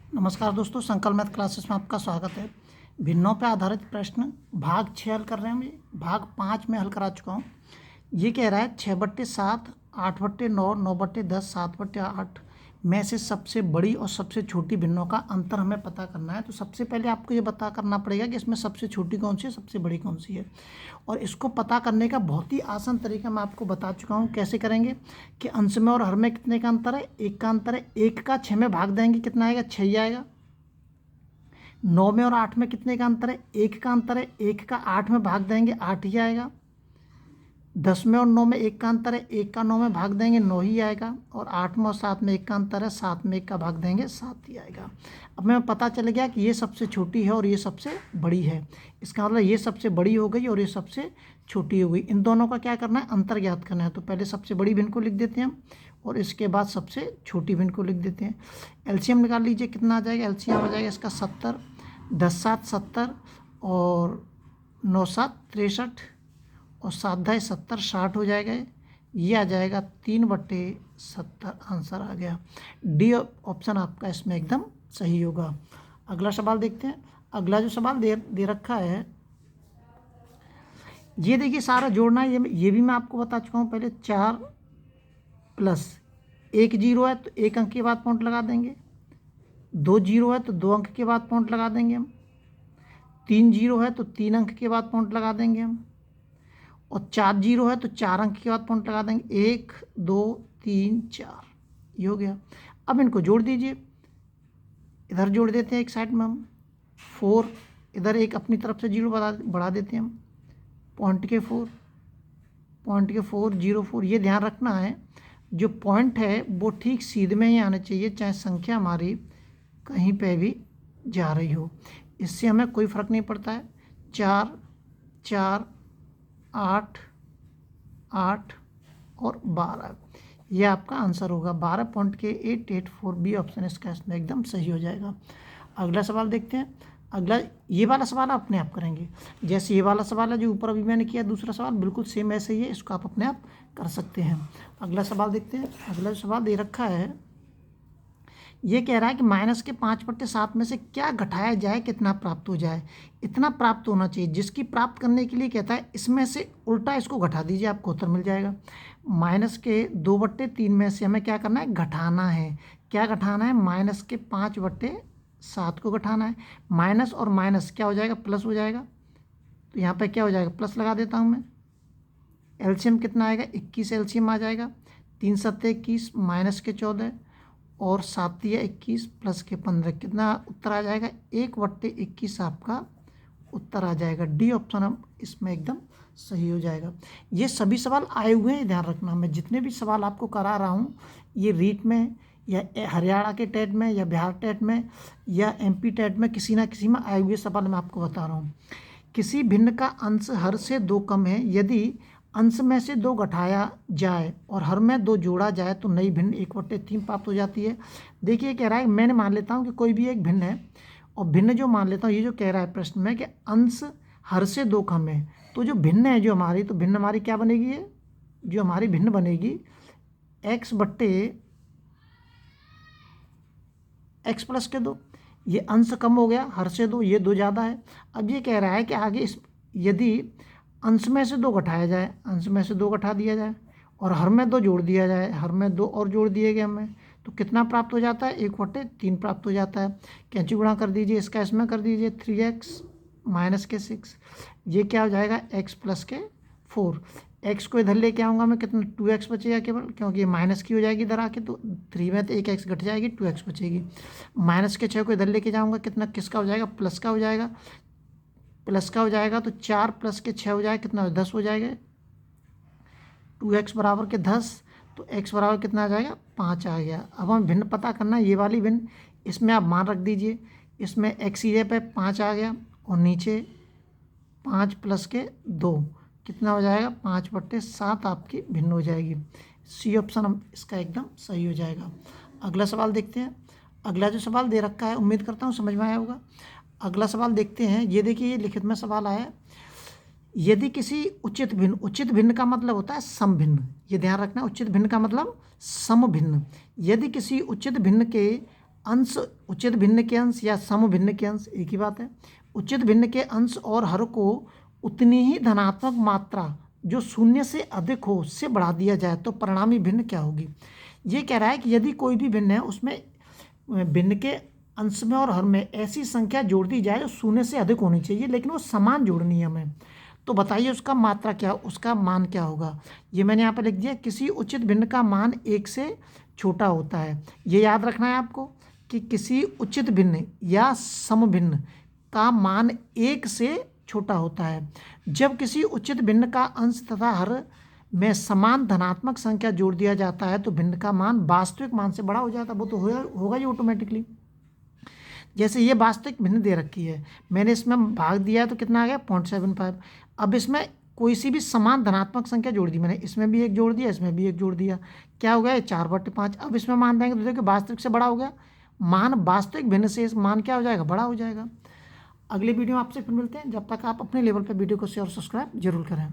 नमस्कार दोस्तों, संकल्प मैथ क्लासेस में आपका स्वागत है। भिन्नों पर आधारित प्रश्न भाग 6 हल कर रहे हैं। हम भाग 5 में हल करा चुका हूँ। ये कह रहा है 6/7, 8/9, 9/10, 7/8 में से सबसे बड़ी और सबसे छोटी भिन्नों का अंतर हमें पता करना है। तो सबसे पहले आपको ये पता करना पड़ेगा कि इसमें सबसे छोटी कौन सी है, सबसे बड़ी कौन सी है। और इसको पता करने का बहुत ही आसान तरीका मैं आपको बता चुका हूँ। कैसे करेंगे कि अंश में और हर में कितने का अंतर है, 1 का अंतर है। 1 का 6 में भाग देंगे, कितना आएगा, 6 ही आएगा। 9 में और 8 में कितने का अंतर है, 1 का अंतर है। 1 का 8 में भाग देंगे, 8 ही आएगा। 10 में और 9 में 1 का अंतर है, 1 का 9 में भाग देंगे, 9 ही आएगा। और 8 में और 7 में 1 का अंतर है, 7 में 1 का भाग देंगे, 7 ही आएगा। अब हमें पता चल गया कि ये सबसे छोटी है और ये सबसे बड़ी है। इसका मतलब ये सबसे बड़ी हो गई और ये सबसे छोटी हो गई। इन दोनों का क्या करना है, अंतर ज्ञात करना है। तो पहले सबसे बड़ी भिन्न को लिख देते हैं हम और इसके बाद सबसे छोटी भिन्न को लिख देते हैं। एलसीएम निकाल लीजिए, कितना आ जाएगा। एलसीएम आ जाएगा इसका 70, 10×7 70 और 9×7 63 और 7×2 70, 60 हो जाएगा। ये आ जाएगा 3/70। आंसर आ गया डी ऑप्शन आपका इसमें एकदम सही होगा। अगला सवाल देखते हैं। अगला जो सवाल दे रखा है, ये देखिए सारा जोड़ना है। ये भी मैं आपको बता चुका हूँ पहले। 4 + 1 0 है तो 1 अंक के बाद पॉइंट लगा देंगे। 2 0 है तो 2 अंक के बाद पॉइंट लगा देंगे हम। 3 0 है तो 3 अंक के बाद पॉइंट लगा देंगे हम। और 4 0 है तो 4 अंक के बाद पॉइंट लगा देंगे। 1 2 3 4, ये हो गया। अब इनको जोड़ दीजिए। इधर जोड़ देते हैं एक साइड में हम 4, इधर एक अपनी तरफ से 0 बढ़ा देते हैं हम। पॉइंट के 4 0 4। ये ध्यान रखना है, जो पॉइंट है वो ठीक सीधे में ही आने चाहिए, चाहे संख्या हमारी कहीं पे भी जा रही हो। इससे हमें कोई फ़र्क नहीं पड़ता है। 4 4 8 8 और 12, ये आपका आंसर होगा। 12.884 बी ऑप्शन इसका इसमें एकदम सही हो जाएगा। अगला सवाल देखते हैं। अगला ये वाला सवाल आप अपने आप करेंगे। जैसे ये वाला सवाल है जो ऊपर अभी मैंने किया, दूसरा सवाल बिल्कुल सेम ऐसे ही है, इसको आप अपने आप कर सकते हैं। अगला सवाल देखते हैं। अगला सवाल दे रखा है, ये कह रहा है कि -5/7 में से क्या घटाया जाए, कितना प्राप्त हो जाए। इतना प्राप्त होना चाहिए, जिसकी प्राप्त करने के लिए कहता है इसमें से उल्टा इसको घटा दीजिए, आपको उत्तर मिल जाएगा। -2/3 में से हमें क्या करना है, घटाना है। क्या घटाना है, -5/7 को घटाना है। माइनस और माइनस क्या हो जाएगा, प्लस हो जाएगा। तो यहाँ पर क्या हो जाएगा, प्लस लगा देता हूँ मैं। एलसीएम कितना आएगा, 21 एलसीएम आ जाएगा। 3 7 21 -14 और 7 21 + 15, कितना उत्तर आ जाएगा, 1/21 आपका उत्तर आ जाएगा। डी ऑप्शन हम इसमें एकदम सही हो जाएगा। ये सभी सवाल आए हुए हैं, ध्यान रखना। मैं जितने भी सवाल आपको करा रहा हूँ, ये रीट में या हरियाणा के टेट में या बिहार टेट में या एमपी टेट में, किसी ना किसी में आए हुए सवाल मैं आपको बता रहा हूँ। किसी भिन्न का अंश हर से 2 कम है, यदि अंश में से 2 घटाया जाए और हर में 2 जोड़ा जाए तो नई भिन्न 1/3 प्राप्त हो जाती है। देखिए कह रहा है, मैंने मान लेता हूँ कि कोई भी एक भिन्न है, और भिन्न जो मान लेता हूँ, ये जो कह रहा है प्रश्न में कि अंश हर से 2 कम है, तो जो भिन्न है जो हमारी, तो भिन्न हमारी क्या बनेगी, है जो हमारी भिन्न बनेगी x + 2। ये अंश कम हो गया, हर से 2, ये 2 ज़्यादा है। अब ये कह रहा है कि आगे इस यदि अंश में से 2 घटाया जाए, अंश में से 2 घटा दिया जाए और हर में 2 जोड़ दिया जाए, हर में 2 और जोड़ दिए गए हमें, तो कितना प्राप्त हो जाता है, 1/3 प्राप्त हो जाता है। कैंची गुणा कर दीजिए, इसका इसमें कर दीजिए, 3x - 6, ये क्या हो जाएगा, x + 4। x को इधर लेके आऊँगा मैं, कितना, 2x बचेगा केवल, क्योंकि ये माइनस की हो जाएगी इधर आके, तो 3 में तो 1x घट जाएगी, 2x बचेगी। -6 को इधर लेके जाऊँगा, कितना, किसका हो जाएगा, प्लस का हो जाएगा। प्लस का हो जाएगा तो 4 + 6 हो जाएगा, कितना, 10 हो जाएगा। 2x = 10, तो x बराबर कितना आ जाएगा, 5 आ गया। अब हम भिन्न पता करना है, ये वाली भिन्न, इसमें आप मान रख दीजिए। इसमें x की जगह पे 5 आ गया और नीचे 5 + 2, कितना हो जाएगा, 5/7 आपकी भिन्न हो जाएगी। सी ऑप्शन हम इसका एकदम सही हो जाएगा। अगला सवाल देखते हैं। अगला जो सवाल दे रखा है, उम्मीद करता हूँ समझ में आया होगा। अगला सवाल देखते हैं। ये देखिए, ये लिखित में सवाल आया है, यदि किसी उचित भिन्न का मतलब होता है सम भिन्न, ये ध्यान रखना। उचित भिन्न का मतलब सम भिन्न। यदि किसी उचित भिन्न के अंश उचित भिन्न के अंश या सम भिन्न के अंश एक ही बात है। उचित भिन्न के अंश और हर को उतनी ही धनात्मक मात्रा जो शून्य से अधिक हो उससे बढ़ा दिया जाए तो परिणामी भिन्न क्या होगी। ये कह रहा है कि यदि कोई भी भिन्न है उसमें भिन्न के अंश में और हर में ऐसी संख्या जोड़ दी जाए जो शून्य से अधिक होनी चाहिए, लेकिन वो समान जोड़नी है हमें। तो बताइए उसका मात्रा क्या, उसका मान क्या होगा। ये मैंने यहाँ पर लिख दिया, किसी उचित भिन्न का मान 1 से छोटा होता है। ये याद रखना है आपको कि किसी उचित भिन्न या समभिन्न का मान 1 से छोटा होता है। जब किसी उचित भिन्न का अंश तथा हर में समान धनात्मक संख्या जोड़ दिया जाता है तो भिन्न का मान वास्तविक मान से बड़ा हो जाता है। वो तो होगा ही ऑटोमेटिकली। जैसे ये वास्तविक भिन्न दे रखी है, मैंने इसमें भाग दिया है तो कितना आ गया 0.75। अब इसमें कोई सी भी समान धनात्मक संख्या जोड़ दी मैंने, इसमें भी एक जोड़ दिया, इसमें भी एक जोड़ दिया, क्या हो गया 4/5। अब इसमें मान देंगे तो देखिए वास्तविक से बड़ा हो गया मान, वास्तविक भिन्न से मान क्या हो जाएगा, बड़ा हो जाएगा। अगली वीडियो में आपसे फिर मिलते हैं, जब तक आप अपने लेवल पर वीडियो को शेयर और सब्सक्राइब जरूर करें।